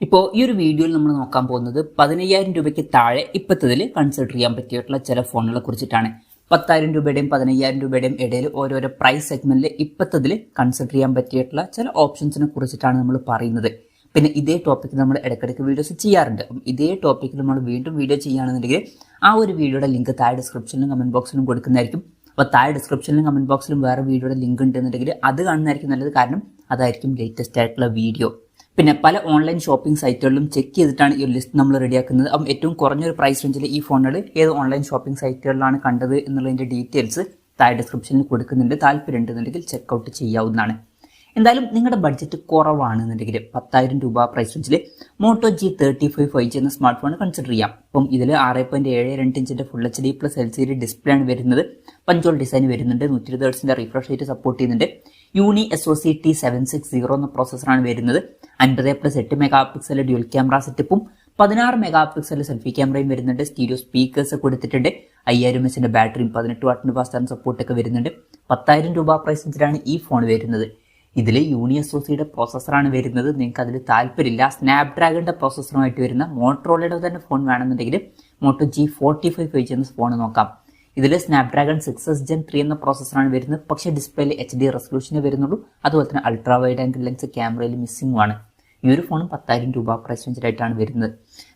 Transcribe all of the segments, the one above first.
ഇപ്പോൾ ഈ ഒരു വീഡിയോയിൽ നമ്മൾ നോക്കാൻ പോകുന്നത് 15,000 രൂപയ്ക്ക് താഴെ ഇപ്പോഴത്തതിൽ കൺസിഡർ ചെയ്യാൻ പറ്റിയിട്ടുള്ള ചില ഫോണുകളെ കുറിച്ചിട്ടാണ്. 10,000 രൂപയുടെയും 15,000 രൂപയുടെയും ഇടയിൽ ഓരോരോ പ്രൈസ് സെഗ്മെന്റിൽ ഇപ്പോഴത്തതിൽ കൺസിഡർ ചെയ്യാൻ പറ്റിയിട്ടുള്ള ചില ഓപ്ഷൻസിനെ കുറിച്ചിട്ടാണ് നമ്മൾ പറയുന്നത്. പിന്നെ ഇതേ ടോപ്പിക്ക് നമ്മൾ ഇടയ്ക്കിടയ്ക്ക് വീഡിയോസ് ചെയ്യാറുണ്ട്. അപ്പം ഇതേ ടോപ്പിക്കിൽ നമ്മൾ വീണ്ടും വീഡിയോ ചെയ്യുകയാണെന്നുണ്ടെങ്കിൽ ആ ഒരു വീഡിയോയുടെ ലിങ്ക് താഴെ ഡിസ്ക്രിപ്ഷനിലും കമന്റ് ബോക്സിലും കൊടുക്കുന്നതായിരിക്കും. അപ്പോൾ താഴെ ഡിസ്ക്രിപ്ഷനിലും കമന്റ് ബോക്സിലും വേറെ വീഡിയോയുടെ ലിങ്ക് ഉണ്ടെന്നുണ്ടെങ്കിൽ അത് കാണുന്നതായിരിക്കും നല്ലത്, കാരണം അതായിരിക്കും ലേറ്റസ്റ്റ് ആയിട്ടുള്ള വീഡിയോ. പിന്നെ പല ഓൺലൈൻ ഷോപ്പിംഗ് സൈറ്റുകളിലും ചെക്ക് ചെയ്തിട്ടാണ് ഈ ഒരു ലിസ്റ്റ് നമ്മൾ റെഡിയാക്കുന്നത്. അപ്പം ഏറ്റവും കുറഞ്ഞൊരു പ്രൈസ് റേഞ്ചിൽ ഈ ഫോണുകൾ ഏത് ഓൺലൈൻ ഷോപ്പിംഗ് സൈറ്റുകളിലാണ് കണ്ടത് എന്നുള്ളതിൻ്റെ ഡീറ്റെയിൽസ് താഴെ ഡിസ്ക്രിപ്ഷനിൽ കൊടുക്കുന്നുണ്ട്. താല്പര്യം ഉണ്ടെന്നുണ്ടെങ്കിൽ ചെക്കൗട്ട് ചെയ്യാവുന്നതാണ്. എന്തായാലും നിങ്ങളുടെ ബഡ്ജറ്റ് കുറവാണെന്നുണ്ടെങ്കിൽ 10,000 രൂപ പ്രൈസ് റേഞ്ചിൽ മോട്ടോ G35 5G എന്ന സ്മാർട്ട് ഫോൺ കൺസിഡർ ചെയ്യാം. അപ്പം ഇതിൽ 6.72 ഇഞ്ചിന്റെ full HD plus LCD display ആണ് വരുന്നത്. പഞ്ചോൾ ഡിസൈൻ വരുന്നുണ്ട്. 120 ഹെർട്സിന്റെ റിഫ്രഷ് റേറ്റ് സപ്പോർട്ട് ചെയ്യുന്നുണ്ട്. യൂണി SoC T760 എന്ന പ്രോസസ്സറാണ് വരുന്നത്. 50+8 മെഗാ പിക്സൽ ഡ്യുവൽ ക്യാമറ സെറ്റപ്പും 16 മെഗാ പിക്സൽ സെൽഫി ക്യാമറയും വരുന്നുണ്ട്. സ്റ്റീരിയോ സ്പീക്കേഴ്സ് കൊടുത്തിട്ടുണ്ട്. 5000 mAh ബാറ്ററിയും 18 വാട്ടിന്റെ ഫാസ്റ്റ് ചാർജിംഗ് സപ്പോർട്ടൊക്കെ വരുന്നുണ്ട്. 10,000 രൂപ പ്രൈസ് റേഞ്ചിലാണ് ഈ ഫോൺ വരുന്നത്. ഇതിൽ യൂണി SoCയുടെ പ്രോസസ്സറാണ് വരുന്നത്. നിങ്ങൾക്ക് അതിൽ താല്പര്യമില്ല, സ്നാപ്ഡ്രാഗണിന്റെ പ്രോസസ്സറുമായിട്ട് വരുന്ന മോട്ടറോളയുടെ തന്നെ ഫോൺ വേണമെന്നുണ്ടെങ്കിൽ മോട്ടോ G45 5G എന്ന ഫോൺ നോക്കാം. ഇതിൽ സ്നാപ്ഡ്രാഗൺ 6s Gen 3 എന്ന പ്രോസസ്സറാണ് വരുന്നത്. പക്ഷേ ഡിസ്പ്ലേയിൽ HD റെസൊല്യൂഷനെ വരുന്നുള്ളൂ. അതുപോലെ തന്നെ അൾട്രാ വൈഡ് ആംഗിൾ ലെൻസ് ക്യാമറയിൽ മിസ്സിംഗും ആണ്. ഈ ഒരു ഫോണും 10,000 രൂപ പ്രൈസ് റേഞ്ചിലായിട്ടാണ് വരുന്നത്.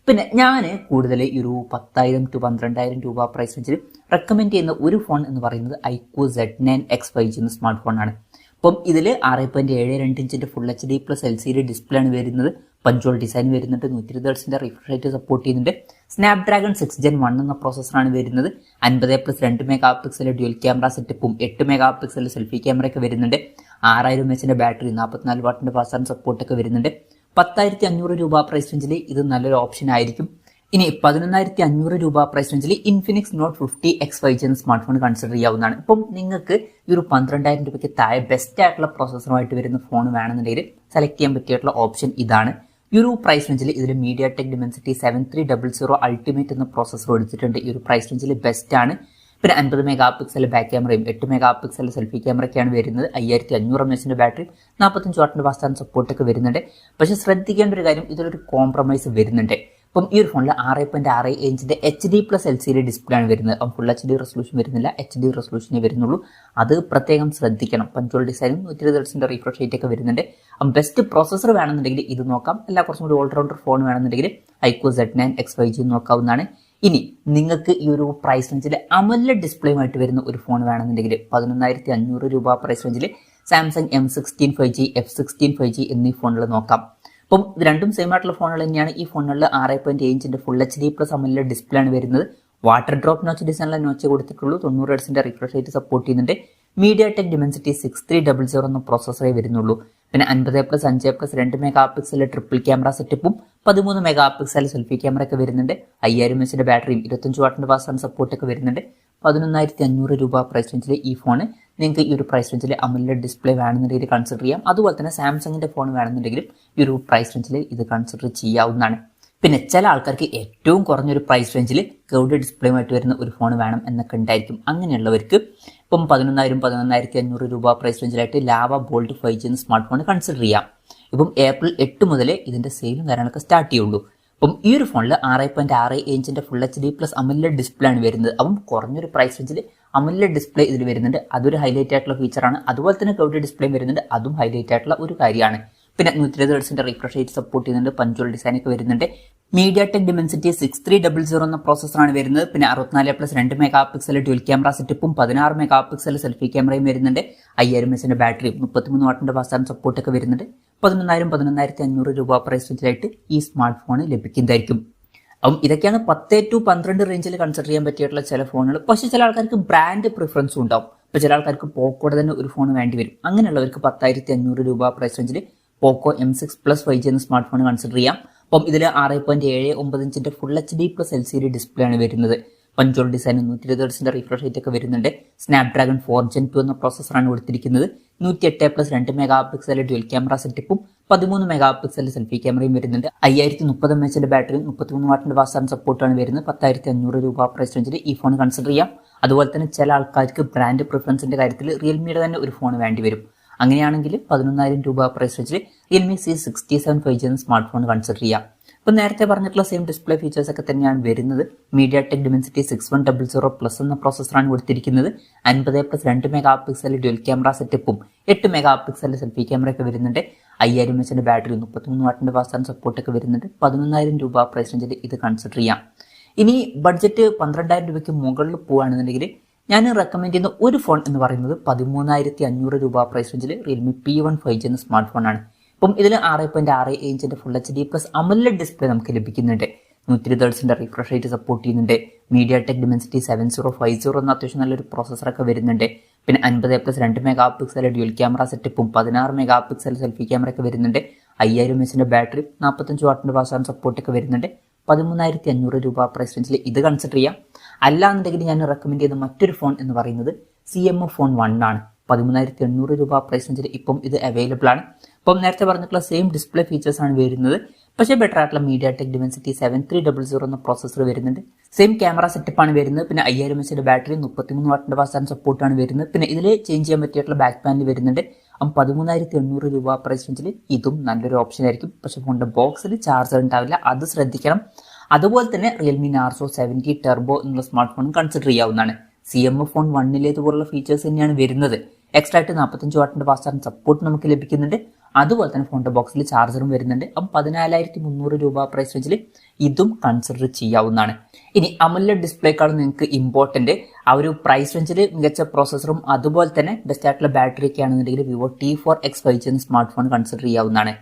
പിന്നെ ഞാൻ കൂടുതൽ ഈ ഒരു 10,000 to 12,000 രൂപ പ്രൈസ് റേഞ്ചിൽ റെക്കമെൻഡ് ചെയ്യുന്ന ഒരു ഫോൺ എന്ന് പറയുന്നത് iQOO Z9X 5G എന്ന സ്മാർട്ട് ഫോണാണ്. അപ്പം ഇതിൽ 6.72 ഇഞ്ചിന്റെ full HD plus LCD display ആണ് വരുന്നത്. പഞ്ചോൾ ഡിസൈൻ വരുന്നുണ്ട്. 120 ഹെർട്സിന്റെ റിഫ്രഷ് റേറ്റ് സപ്പോർട്ട് ചെയ്യുന്നുണ്ട്. സ്നാപ്ഡ്രാഗൺ 6 Gen 1 എന്ന പ്രോസസ്സറാണ് വരുന്നത്. 50+2 മെഗാ പിക്സൽ ഡ്യുവൽ ക്യാമറ സെറ്റപ്പും 8 മെഗാ പിക്സൽ സെൽഫി ക്യാമറയൊക്കെ വരുന്നുണ്ട്. 6000 mAh ബാറ്ററി 44 വാട്ടിന്റെ ഫാസ്റ്റ് ചാർജിംഗ് സപ്പോർട്ടൊക്കെ വരുന്നുണ്ട്. 10,500 രൂപ പ്രൈസ് റേഞ്ചിൽ ഇത് നല്ലൊരു ഓപ്ഷൻ ആയിരിക്കും. ഇനി 11,500 രൂപ പ്രൈസ് റേഞ്ചിൽ ഇൻഫിനിക്സ് നോട്ട് 50X 5G എന്ന സ്മാർട്ട് ഫോൺ കൺസിഡർ ചെയ്യാവുന്നതാണ്. ഇപ്പം നിങ്ങൾക്ക് ഈ ഒരു 12,000 രൂപയ്ക്ക് താഴെ ബെസ്റ്റ് ആയിട്ടുള്ള പ്രോസസ്സറുമായിട്ട് വരുന്ന ഫോൺ വേണമെന്നുണ്ടെങ്കിൽ സെലക്ട് ചെയ്യാൻ പറ്റിയിട്ടുള്ള ഓപ്ഷൻ ഇതാണ്. ഈ ഒരു പ്രൈസ് റേഞ്ചിൽ ഇതിൽ MediaTek Dimensity 7300 അൾട്ടിമേറ്റ് എന്ന പ്രോസസ്സർ എടുത്തിട്ടുണ്ട്. ഈ ഒരു പ്രൈസ് റേഞ്ചിൽ ബെസ്റ്റ് ആണ്. പിന്നെ 50 മെഗാ പിക്സൽ ബാക്ക് ക്യാമറയും 8 മെഗാ പിക്സൽ സെൽഫി ക്യാമറയൊക്കെയാണ് വരുന്നത്. 5500 mAh ബാറ്ററി 45 വാട്ടിന്റെ ഫാസ്റ്റ് ചാർജിംഗ് സപ്പോർട്ടൊക്കെ വരുന്നുണ്ട്. പക്ഷേ ശ്രദ്ധിക്കേണ്ട ഒരു കാര്യം, ഇതിലൊരു കോംപ്രമൈസ് വരുന്നുണ്ട്. അപ്പം ഈ ഒരു ഫോണിൽ 6.6 ഇഞ്ചിന്റെ HD പ്ലസ് LCD ഡിസ്പ്ലേ ആണ് വരുന്നത്. അപ്പം ഫുൾ HD റെസൊല്യൂഷൻ വരുന്നില്ല, HD റെസൊല്യൂഷനേ വരുന്നുള്ളൂ. അത് പ്രത്യേകം ശ്രദ്ധിക്കണം. പഞ്ചോൾ ഡിസൈനും 120 ഹെർട്സിന്റെ റിഫ്രഷ് റേറ്റ് ഒക്കെ വരുന്നുണ്ട്. അപ്പം ബെസ്റ്റ് പ്രോസസ്സർ വേണമെന്നുണ്ടെങ്കിൽ ഇത് നോക്കാം. അല്ല കുറച്ചും കൂടി ഓൾറൗണ്ടർ ഫോൺ വേണമെന്നുണ്ടെങ്കിൽ iQOO Z9X 5G നോക്കാവുന്നതാണ്. ഇനി നിങ്ങൾക്ക് ഈ ഒരു പ്രൈസ് റേഞ്ചിൽ AMOLED ഡിസ്പ്ലേയുമായിട്ട് വരുന്ന ഒരു ഫോൺ വേണമെന്നുണ്ടെങ്കിൽ 11,500 രൂപ പ്രൈസ് റേഞ്ചിൽ Samsung M16 5G F16 5G എന്നീ ഫോണുകൾ നോക്കാം. അപ്പം ഇത് രണ്ടും സെയിം ആയിട്ടുള്ള ഫോണുകൾ തന്നെയാണ്. ഈ ഫോണുകളിൽ 6.7 ഇഞ്ചിന്റെ full HD plus AMOLED display ആണ് വരുന്നത്. വാട്ടർ ഡ്രോപ്പ് നോച്ച് ഡിസൈനിലെ നോച്ച് കൊടുത്തിട്ടുള്ളൂ. 90 ഹെർട്സിന്റെ റിഫ്രഷ് റേറ്റ് സപ്പോർട്ട് ചെയ്യുന്നുണ്ട്. MediaTek Dimensity 6300 എന്ന പ്രോസസ്സറേ വരുന്നുള്ളൂ. പിന്നെ 50+5+2 മെഗാ പിക്സൽ ട്രിപ്പിൾ ക്യാമറ സെറ്റപ്പും 13 മെഗാ പിക്സൽ സെൽഫി ക്യാമറ ഒക്കെ വരുന്നുണ്ട്. 5000 mAh ബാറ്ററിയും 25 വാട്ടിന്റെ ഫാസ്റ്റ് ചാർജിംഗ് സപ്പോർട്ടൊക്കെ വരുന്നുണ്ട്. 11,500 രൂപ പ്രൈസ് റേഞ്ചിൽ ഈ ഫോൺ നിങ്ങൾക്ക് ഈ ഒരു പ്രൈസ് റേഞ്ചിൽ AMOLED ഡിസ്പ്ലേ വേണമെന്നുണ്ടെങ്കിൽ കൺസിഡർ ചെയ്യാം. അതുപോലെ തന്നെ സാംസങ്ങിന്റെ ഫോൺ വേണമെന്നുണ്ടെങ്കിലും ഈ ഒരു പ്രൈസ് റേഞ്ചിൽ ഇത് കൺസിഡർ ചെയ്യാവുന്നതാണ്. പിന്നെ ചില ആൾക്കാർക്ക് ഏറ്റവും കുറഞ്ഞൊരു പ്രൈസ് റേഞ്ചിൽ കർവ്ഡ് ഡിസ്പ്ലേയുമായിട്ട് വരുന്ന ഒരു ഫോൺ വേണം എന്നൊക്കെ ഉണ്ടായിരിക്കും. അങ്ങനെയുള്ളവർക്ക് ഇപ്പം 11,500 രൂപ പ്രൈസ് റേഞ്ചിലായിട്ട് ലാവ ബോൾട്ട് 5G എന്ന സ്മാർട്ട് ഫോൺ കൺസിഡർ ചെയ്യാം. ഇപ്പം ഏപ്രിൽ 8 മുതൽ ഇതിന്റെ സെയിലും കാര്യങ്ങളൊക്കെ സ്റ്റാർട്ട് ചെയ്യുള്ളൂ. അപ്പം ഈ ഒരു ഫോണിൽ 6.6 ഇഞ്ചിന്റെ full HD plus AMOLED display ആണ് വരുന്നത്. അപ്പം കുറഞ്ഞൊരു പ്രൈസ് റേഞ്ചിൽ AMOLED ഡിസ്പ്ലേ ഇതിൽ വരുന്നുണ്ട്. അതൊരു ഹൈലൈറ്റ് ആയിട്ടുള്ള ഫീച്ചറാണ്. അതുപോലെ തന്നെ കർവ്ഡ് ഡിസ്പ്ലേ വരുന്നുണ്ട്. അതും ഹൈലൈറ്റ് ആയിട്ടുള്ള ഒരു കാര്യമാണ്. പിന്നെ 120 ഹെർട്സിന്റെ റിഫ്രഷ് റേറ്റ് സപ്പോർട്ട് ചെയ്യുന്നുണ്ട്. പഞ്ചോൾ ഡിസൈൻ ഒക്കെ വരുന്നുണ്ട്. MediaTek Dimensity 6300 എന്ന പ്രോസസ്സറാണ് വരുന്നത്. പിന്നെ 64+2 മെഗാ പിക്സൽ ഡ്യുവൽ ക്യാമറ സെറ്റപ്പും 16 മെഗാ പിക്സൽ സെൽഫി ക്യാമറയും വരുന്നുണ്ട്. 5000 mAh ബാറ്ററിയും 33 വാട്ടിന്റെ ഫാസ്റ്റ് ചാർജിംഗ് സപ്പോർട്ടൊക്കെ വരുന്നുണ്ട്. 11,500 രൂപ പ്രൈസ് റേഞ്ചിലായിട്ട് ഈ സ്മാർട്ട് ഫോൺ ലഭിക്കുന്നതായിരിക്കും. അപ്പം ഇതൊക്കെയാണ് 10 to 12 റേഞ്ചിൽ കൺസിഡർ ചെയ്യാൻ പറ്റിയിട്ടുള്ള ചില ഫോണുകൾ. പക്ഷേ ചില ആൾക്കാർക്ക് ബ്രാൻഡ് പ്രിഫറൻസും ഉണ്ടാവും. ഇപ്പോൾ ചില ആൾക്കാർക്ക് പോക്കോയുടെ തന്നെ ഒരു ഫോൺ വേണ്ടി വരും. അങ്ങനെയുള്ളവർക്ക് 10,500 രൂപ പ്രൈസ് റേഞ്ചിൽ പോക്കോ M6 Plus 5G എന്ന സ്മാർട്ട് ഫോൺ കൺസിഡർ ചെയ്യാം. അപ്പം ഇതിൽ 6.79 ഇഞ്ചിന്റെ full HD plus LCD display ആണ് വരുന്നത്. പഞ്ചോൾ ഡിസൈൻ 120 ഹെർട്സിന്റെ റിഫ്രഷ് റേറ്റ് ഒക്കെ വരുന്നുണ്ട്. സ്നാപ്ഡ്രാഗൺ 4 Gen 2 എന്ന പ്രോസസ്സറാണ് കൊടുത്തിരിക്കുന്നത്. 108+2 മെഗാ പിക്സൽ ഡ്യുവൽ ക്യാമറ സെറ്റപ്പും 13 മെഗാ പിക്സൽ സെൽഫി ക്യാമറയും വരുന്നുണ്ട്. 5030 mAh ബാറ്ററിയും 33 വാട്ടിന്റെ ഫാസ്റ്റ് ചാർജിംഗ് സപ്പോർട്ടാണ് വരുന്നത്. 10,500 രൂപ പ്രൈസ് റേഞ്ചിൽ ഈ ഫോൺ കൺസിഡർ ചെയ്യാം. അതുപോലെ തന്നെ ചില ആൾക്കാർക്ക് ബ്രാൻഡ് പ്രിഫറൻസിന്റെ കാര്യത്തിൽ റിയൽമിയുടെ തന്നെ ഒരു ഫോൺ വേണ്ടി വരും. അങ്ങനെയാണെങ്കിൽ 11,000 രൂപ പ്രൈസ് റേഞ്ചിൽ റിയൽമി C67 5G എന്ന സ്മാർട്ട് ഫോൺ കൺസിഡർ ചെയ്യാം. ഇപ്പം നേരത്തെ പറഞ്ഞിട്ടുള്ള സെയിം ഡിസ്പ്ലേ ഫീച്ചേഴ്സ് ഒക്കെ തന്നെയാണ് വരുന്നത്. MediaTek Dimensity 6100 എന്ന പ്രോസസ്സറാണ് കൊടുത്തിരിക്കുന്നത്. 50+2 മെഗാ പിക്സൽ ഡ്യുവൽ ക്യാമറ സെറ്റപ്പും 8 മെഗാ പിക്സൽ സെൽഫി ക്യാമറ ഒക്കെ വരുന്നുണ്ട്. 5000 mAh ബാറ്ററി 33 വാട്ടിന്റെ ഫാസ്റ്റ് ചാർജ് സപ്പോർട്ടൊക്കെ വരുന്നുണ്ട്. 11,000 രൂപ പ്രൈസ് റേഞ്ചിൽ ഇത് കൺസിഡർ ചെയ്യാം. ഇനി ബഡ്ജറ്റ് 12,000 രൂപയ്ക്ക് മുകളിൽ പോവുകയാണെന്നുണ്ടെങ്കിൽ ഞാൻ റെക്കമെൻഡ് ചെയ്യുന്ന ഒരു ഫോൺ എന്ന് പറയുന്നത് 13,500 രൂപ പ്രൈസ് റേഞ്ചിൽ റിയൽമി P1 5G എന്ന സ്മാർട്ട് ഫോണാണ്. അപ്പം ഇതിൽ 6.6 ഇഞ്ചിന്റെ ഫുൾ HD+ AMOLED ഡിസ്പ്ലേ നമുക്ക് ലഭിക്കുന്നുണ്ട്. 120 Hz റിഫ്രഷ് റേറ്റ് സപ്പോർട്ട് ചെയ്യുന്നുണ്ട്. MediaTek Dimensity 7050 എന്ന അത്യാവശ്യം നല്ലൊരു പ്രോസസ്സറൊക്കെ വരുന്നുണ്ട്. പിന്നെ 50+2 മെഗാ പിക്സൽ ഡ്യുവൽ ക്യാമറ സെറ്റപ്പും 16 മെഗാ പിക്സൽ സെൽഫി ക്യാമറ ഒക്കെ വരുന്നുണ്ട്. 5000 mAh ബാറ്ററി 45 വാട്ടിന്റെ ഫാസ്റ്റ് ചാർജ് സപ്പോർട്ടൊക്കെ വരുന്നുണ്ട്. 13,500 രൂപ പ്രൈസ് റേഞ്ചിൽ ഇത് കൺസിഡർ ചെയ്യാം. അല്ലാന്നുണ്ടെങ്കിൽ ഞാൻ റെക്കമെൻഡ് ചെയ്യുന്ന മറ്റൊരു ഫോൺ എന്ന് പറയുന്നത് CMO Phone 1 ആണ്. 13,800 രൂപ പ്രൈസ് റേഞ്ചിൽ ഇപ്പം ഇത് അവൈലബിൾ ആണ്. ഇപ്പം നേരത്തെ പറഞ്ഞിട്ടുള്ള സെയിം ഡിസ്പ്ലേ ഫീച്ചേഴ്സ് ആണ് വരുന്നത്. പക്ഷേ ബെറ്റർ ആയിട്ടുള്ള MediaTek Dimensity 7300 എന്ന പ്രോസസ്സർ വരുന്നുണ്ട്. സെയിം ക്യാമറ സെറ്റപ്പ് ആണ് വരുന്നത്. പിന്നെ 5000 mAh ബാറ്ററി 33 വാട്ടിന്റെ ഫാസ്റ്റ് ചാർജ് സപ്പോർട്ടാണ് വരുന്നത്. പിന്നെ ഇതിൽ ചേഞ്ച് ചെയ്യാൻ പറ്റിയിട്ടുള്ള ബാക്ക് പാനൽ വരുന്നുണ്ട്. അപ്പം 13,800 രൂപ പ്രൈസ് റേഞ്ചിൽ ഇതും നല്ലൊരു ഓപ്ഷൻ ആയിരിക്കും. പക്ഷെ ഫോണിന്റെ ബോക്സിൽ ചാർജർ ഉണ്ടാവില്ല, അത് ശ്രദ്ധിക്കണം. അതുപോലെ തന്നെ റിയൽമി നാർസോ 70 ടർബോ എന്നുള്ള സ്മാർട്ട് ഫോണും കൺസിഡർ ചെയ്യാവുന്നതാണ്. CMO Phone 1 ഇതുപോലുള്ള ഫീച്ചേഴ്സ് തന്നെയാണ് വരുന്നത്. എക്സ്ട്രാ ആയിട്ട് 45 വാട്ടിന്റെ ഫാസ്റ്റ് ചാർജ് സപ്പോർട്ട് നമുക്ക് ലഭിക്കുന്നുണ്ട്. അതുപോലെ തന്നെ ഫോണിന്റെ ബോക്സിൽ ചാർജറും വരുന്നുണ്ട്. അപ്പം 14,300 രൂപ പ്രൈസ് റേഞ്ചിൽ ഇതും കൺസിഡർ ചെയ്യാവുന്നതാണ്. ഇനി AMOLED ഡിസ്പ്ലേക്കാളും നിങ്ങൾക്ക് ഇമ്പോർട്ടന്റ് ആ ഒരു പ്രൈസ് റേഞ്ചിൽ മികച്ച പ്രോസസ്സറും അതുപോലെ തന്നെ ബെസ്റ്റ് ആയിട്ടുള്ള ബാറ്ററി ഒക്കെ ആണെന്നുണ്ടെങ്കിൽ Vivo T4X 5G എന്ന സ്മാർട്ട് ഫോൺ കൺസിഡർ ചെയ്യാവുന്നതാണ്.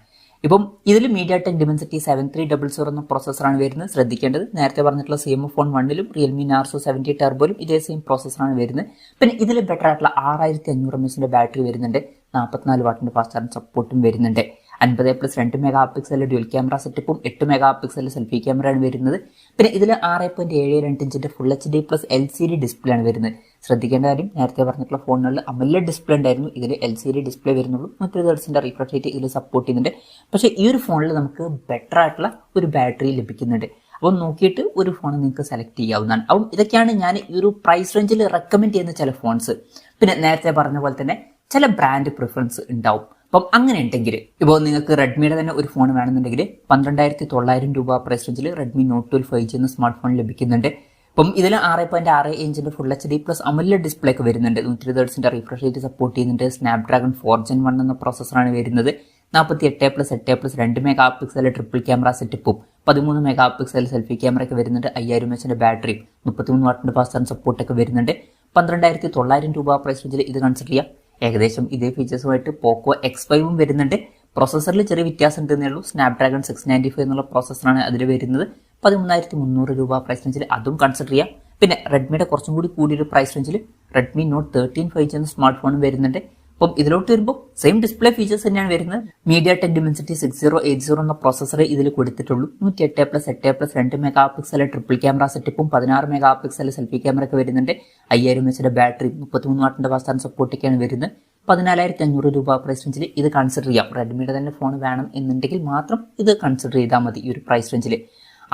ഇപ്പം ഇതിൽ MediaTek Dimensity 7300 എന്ന പ്രോസസ്സറാണ് വരുന്നത്. ശ്രദ്ധിക്കേണ്ടത് നേരത്തെ പറഞ്ഞിട്ടുള്ള CMO Phone 1 റിയൽമി നാർസോ 70 ടർബോയിലും ഇതേ സെയിം പ്രോസസ്സറാണ് വരുന്നത്. പിന്നെ ഇതിൽ ബെറ്റർ ആയിട്ടുള്ള 6500 mAh ബാറ്ററി വരുന്നുണ്ട്. 44 വാട്ടിന്റെ ഫാസ്റ്റ് ചാർജ് സപ്പോർട്ടും വരുന്നുണ്ട്. 50+2 മെഗാ പിക്സൽ ഡ്യുവൽ ക്യാമറ സെറ്റപ്പും 8 മെഗാ പിക്സൽ സെൽഫി ക്യാമറയാണ് വരുന്നത്. പിന്നെ ഇതിൽ 6.72 ഇഞ്ചിന്റെ ഫുൾ HD+ LCD ഡിസ്പ്ലേ ആണ് വരുന്നത്. ശ്രദ്ധിക്കേണ്ട കാര്യം നേരത്തെ പറഞ്ഞിട്ടുള്ള ഫോണുകളിൽ AMOLED ഡിസ്പ്ലേ ഉണ്ടായിരുന്നു, ഇതിൽ LCD ഡിസ്പ്ലേ വരുന്നുള്ളൂ. 120 Hz റിഫ്രഷ് റേറ്റ് ഇതിൽ സപ്പോർട്ട് ചെയ്യുന്നുണ്ട്. പക്ഷേ ഈ ഒരു ഫോണിൽ നമുക്ക് ബെറ്റർ ആയിട്ടുള്ള ഒരു ബാറ്ററി ലഭിക്കുന്നുണ്ട്. അപ്പം നോക്കിയിട്ട് ഒരു ഫോൺ നിങ്ങൾക്ക് സെലക്ട് ചെയ്യാവുന്നതാണ്. അപ്പം ഇതൊക്കെയാണ് ഞാൻ ഈ ഒരു പ്രൈസ് റേഞ്ചിൽ റെക്കമെൻഡ് ചെയ്യുന്ന ചില ഫോൺസ്. പിന്നെ നേരത്തെ പറഞ്ഞ പോലെ തന്നെ ചില ബ്രാൻഡ് പ്രിഫറൻസ് ഉണ്ടാവും. അപ്പം അങ്ങനെ ഉണ്ടെങ്കിൽ ഇപ്പോൾ നിങ്ങൾക്ക് റെഡ്മിയുടെ തന്നെ ഒരു ഫോൺ വേണമെന്നുണ്ടെങ്കിൽ 12,900 രൂപ പ്രൈസ് റേഞ്ചിൽ റെഡ്മി Note 12 5G എന്ന സ്മാർട്ട് ഫോൺ ലഭിക്കുന്നുണ്ട്. അപ്പം ഇതിൽ 6.6 ഇഞ്ചിന്റെ ഫുൾ HD+ AMOLED ഡിസ്പ്ലേ ഒക്കെ വരുന്നുണ്ട്. 120 Hz റിഫ്രഷ് റേറ്റ് സപ്പോർട്ട് ചെയ്യുന്നുണ്ട്. Snapdragon 4 Gen 1 എന്ന പ്രോസസ്സറാണ് വരുന്നത്. 48+8+2 മെഗാ പിക്സൽ ട്രിപ്പിൾ ക്യാമറ സെറ്റപ്പും 13 മെഗാ പിക്സൽ സെൽഫി ക്യാമറ ഒക്കെ വരുന്നുണ്ട്. 5000 mAh ബാറ്ററി 33 വാട്ടിന്റെ ഫാസ്റ്റ് ചാർജ് സപ്പോർട്ടൊക്കെ വരുന്നുണ്ട്. 12,900 രൂപ പ്രൈസ് റേഞ്ചിൽ ഇത് കൺസിഡർ ചെയ്യാം. ഏകദേശം ഇതേ ഫീച്ചേഴ്സുമായിട്ട് പോക്കോ X5ഉം വരുന്നുണ്ട്. പ്രോസസ്സറിൽ ചെറിയ വ്യത്യാസം ഉണ്ടെന്നേ ഉള്ളൂ. Snapdragon 695 എന്നുള്ള പ്രോസസ്സറാണ് അതിൽ വരുന്നത്. 13,300 രൂപ പ്രൈസ് റേഞ്ചിൽ അതും കൺസിഡർ ചെയ്യാം. പിന്നെ റെഡ്മിയുടെ കുറച്ചും കൂടി കൂടിയൊരു പ്രൈസ് റേഞ്ചിൽ റെഡ്മി Note 13 5G എന്ന സ്മാർട്ട് ഫോണും വരുന്നുണ്ട്. അപ്പം ഇതിലോട്ട് വരുമ്പോൾ സെയിം ഡിസ്പ്ലേ ഫീച്ചേഴ്സ് തന്നെയാണ് വരുന്നത്. MediaTek Dimensity 6080 എന്ന പ്രോസസ്സർ ഇതിൽ കൊടുത്തിട്ടുള്ളൂ. 108+8+2 മെഗാ പിക്സൽ ട്രിപ്പിൾ ക്യാമറ സെറ്റപ്പും 16 മെഗാ പിക്സൽ സെൽഫി ക്യാമറ ഒക്കെ വരുന്നുണ്ട്. 5000 mAh ബാറ്ററി 33 വാട്ടിന്റെ ഫാസ്റ്റ് ചാർജ് സപ്പോർട്ടൊക്കെയാണ് വരുന്നത്. 14,500 രൂപ പ്രൈസ് റേഞ്ചിൽ ഇത് കൺസിഡർ ചെയ്യാം. റെഡ്മിയുടെ തന്നെ ഫോൺ വേണം എന്നുണ്ടെങ്കിൽ മാത്രം ഇത് കൺസിഡർ ചെയ്താൽ മതി ഈ ഒരു പ്രൈസ് റേഞ്ചിൽ.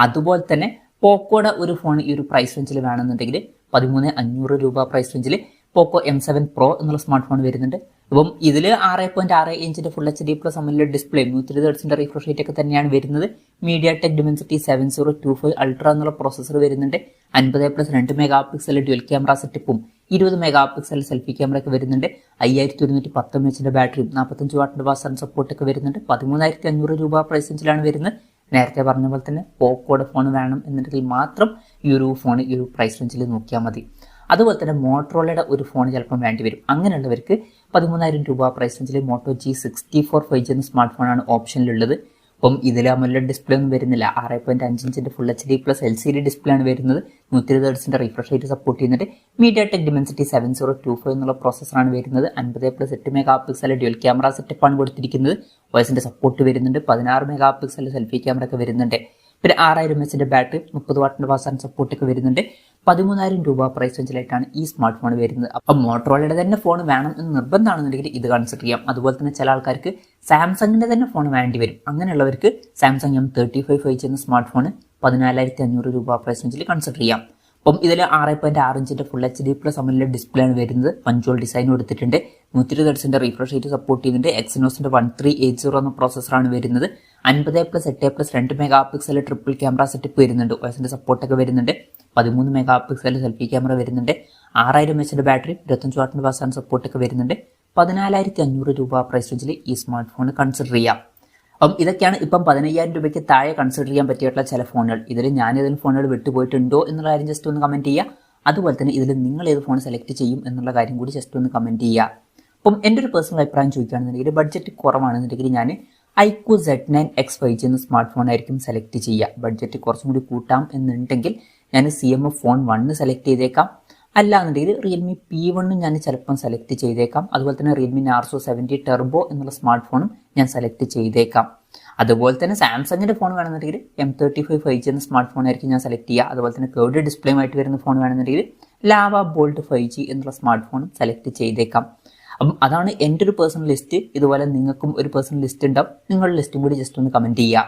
അതുപോലെ തന്നെ പോക്കോയുടെ ഒരു ഫോൺ ഈ ഒരു പ്രൈസ് റേഞ്ചിൽ വേണമെന്നുണ്ടെങ്കിൽ 13,500 രൂപ പ്രൈസ് റേഞ്ചിൽ പോക്കോ M7 Pro എന്നുള്ള സ്മാർട്ട് ഫോൺ വരുന്നുണ്ട്. അപ്പം ഇതിൽ 6.6 ഇഞ്ചിന്റെ ഫുൾ HD+ AMOLED ഡിസ്പ്ലേ 120 Hz റിഫ്രഷ് റേറ്റ് ഒക്കെ തന്നെയാണ് വരുന്നത്. MediaTek Dimensity 7025 Ultra എന്നുള്ള പ്രോസസ്സർ വരുന്നുണ്ട്. 50+2 മെഗാ പിക്സൽ ഡ്യുവൽ ക്യാമറ സെറ്റപ്പും 20 മെഗാ പിക്സൽ സെൽഫി ക്യാമറ ഒക്കെ വരുന്നുണ്ട്. 5110 mAh ബാറ്ററിയും 45 വാട്ടിന്റെ ഫാസ്റ്റ് ചാർജ് സപ്പോർട്ട് ഒക്കെ വരുന്നുണ്ട്. 13,500 രൂപ പ്രൈസ് റേഞ്ചിലാണ് വരുന്നത്. നേരത്തെ പറഞ്ഞ പോലെ തന്നെ പോക്കോയുടെ ഫോൺ വേണം എന്നുണ്ടെങ്കിൽ മാത്രം ഈ ഒരു ഫോൺ ഈ ഒരു പ്രൈസ് റേഞ്ചിൽ നോക്കിയാൽ മതി. അതുപോലെ തന്നെ മോട്ടറോളയുടെ ഒരു ഫോൺ ചിലപ്പം വേണ്ടി വരും. അങ്ങനെയുള്ളവർക്ക് 13,000 രൂപ പ്രൈസ് റേഞ്ചിൽ മോട്ടോ G64 5G എന്ന സ്മാർട്ട് ഫോണാണ് ഓപ്ഷനിലുള്ളത്. അപ്പം ഇതിൽ AMOLED ഡിസ്പ്ലേ ഒന്നും വരുന്നില്ല. 6.5 ഇഞ്ചിന്റെ ഫുൾ HD+ LCD ഡിസ്പ്ലേ ആണ് വരുന്നത്. 120 Hz റിഫ്രഷ് റേറ്റ് സപ്പോർട്ട് ചെയ്യുന്നുണ്ട്. MediaTek Dimensity 7025 എന്നുള്ള പ്രോസസ്സറാണ് വരുന്നത്. 50+8 മെഗാ പിക്സൽ ഡ്യുവൽ ക്യാമറ സെറ്റപ്പാണ് കൊടുത്തിരിക്കുന്നത്. വോയിസിന്റെ സപ്പോർട്ട് വരുന്നുണ്ട്. 16 മെഗാ പിക്സൽ സെൽഫി ക്യാമറ ഒക്കെ വരുന്നുണ്ട്. പിന്നെ 6000 mAh ബാറ്ററി 30 വാട്ടിന്റെ ഫാസ്റ്റ് ചാർജ് സപ്പോർട്ട് ഒക്കെ വരുന്നുണ്ട്. 13,000 രൂപ പ്രൈസ് റേഞ്ചിലായിട്ടാണ് ഈ സ്മാർട്ട് ഫോൺ വരുന്നത്. അപ്പം മോട്ടറോളയുടെ തന്നെ ഫോൺ വേണം എന്ന് നിർബന്ധമാണെന്നുണ്ടെങ്കിൽ ഇത് കൺസിഡർ ചെയ്യാം. അതുപോലെ തന്നെ ചില ആൾക്കാർക്ക് സാംസങ്ങിന്റെ തന്നെ ഫോൺ വേണ്ടി വരും. അങ്ങനെയുള്ളവർക്ക് സാംസങ് M35 5G എന്ന സ്മാർട്ട് ഫോൺ 14,500 രൂപ പ്രൈസ് റേഞ്ചിൽ കൺസിഡർ ചെയ്യാം. അപ്പം ഇതിൽ 6.6 ഇഞ്ചിന്റെ ഫുൾ HD+ AMOLED ഡിസ്പ്ലേ ആണ് വരുന്നത്. പഞ്ചോൾ ഡിസൈൻ കൊടുത്തിട്ടുണ്ട്. 120 Hz റീഫ്രഷ് റേറ്റ് സപ്പോർട്ട് ചെയ്യുന്നുണ്ട്. എക്സിനോസിന്റെ 1380 എന്ന പ്രോസസ്സറാണ് വരുന്നത്. 50+8+2 mega pixel triple camera setup വരുന്നുണ്ട്. OSന്റെ സപ്പോർട്ടൊക്കെ വരുന്നുണ്ട്. 13 മെഗാ പിക്സൽ സെൽഫി ക്യാമറ വരുന്നുണ്ട്. 6000 mAh ബാറ്ററി, 25 വാട്ടിന്റെ ഫാസ്റ്റ് ചാർജ് സപ്പോർട്ടൊക്കെ വരുന്നുണ്ട്. 14,500 രൂപ പ്രൈസ് റേഞ്ചിൽ ഈ സ്മാർട്ട് ഫോൺ കൺസിഡർ ചെയ്യാം. അപ്പം ഇതൊക്കെയാണ് ഇപ്പം 15,000 രൂപയ്ക്ക് താഴെ കൺസിഡർ ചെയ്യാൻ പറ്റിയിട്ടുള്ള ചില ഫോണുകൾ. ഇതിൽ ഞാൻ ഏതെങ്കിലും ഫോണുകൾ വിട്ടുപോയിട്ടുണ്ടോ എന്നുള്ള കാര്യം ജസ്റ്റ് ഒന്ന് കമന്റ് ചെയ്യുക. അതുപോലെ തന്നെ ഇതിൽ നിങ്ങൾ ഏത് ഫോൺ സെലക്ട് ചെയ്യും എന്നുള്ള കാര്യം കൂടി ജസ്റ്റ് ഒന്ന് കമന്റ് ചെയ്യുക. അപ്പം എൻ്റെ ഒരു പേഴ്സണൽ അഭിപ്രായം ചോദിക്കുകയാണെന്നുണ്ടെങ്കിൽ ബഡ്ജറ്റ് കുറവാണെന്നുണ്ടെങ്കിൽ ഞാൻ iQOO Z9X 5G എന്ന സ്മാർട്ട് ഫോൺ ആയിരിക്കും സെലക്ട് ചെയ്യുക. ബഡ്ജറ്റ് കുറച്ചും കൂടി കൂട്ടാം എന്നുണ്ടെങ്കിൽ ഞാൻ CMF ഫോൺ 1 സെലക്ട് ചെയ്തേക്കാം. അല്ലാന്നുണ്ടെങ്കിൽ റിയൽമി P1 ഞാൻ ചിലപ്പം സെലക്ട് ചെയ്തേക്കാം. അതുപോലെ തന്നെ റിയൽമി നാർസോ 70 ടെർബോ എന്നുള്ള സ്മാർട്ട് ഫോണും ഞാൻ സെലക്ട് ചെയ്തേക്കാം. അതുപോലെ തന്നെ സാംസങ്ങിന്റെ ഫോൺ വേണമെന്നുണ്ടെങ്കിൽ M35 5G എന്ന സ്മാർട്ട് ഫോൺ ആയിരിക്കും ഞാൻ സെലക്ട് ചെയ്യുക. അതുപോലെ തന്നെ കേർഡ് ഡിസ്പ്ലേയുമായിട്ട് വരുന്ന ഫോൺ വേണമെന്നുണ്ടെങ്കിൽ ലാവ ബോൾട്ട് 5G എന്നുള്ള സ്മാർട്ട് ഫോണും സെലക്ട് ചെയ്തേക്കാം. അപ്പം അതാണ് എൻ്റെ ഒരു പേഴ്സണൽ ലിസ്റ്റ്. ഇതുപോലെ നിങ്ങൾക്കും ഒരു പേഴ്സണൽ ലിസ്റ്റ് ഉണ്ടാവും. നിങ്ങളുടെ ലിസ്റ്റും കൂടി ജസ്റ്റ് ഒന്ന് കമന്റ് ചെയ്യുക.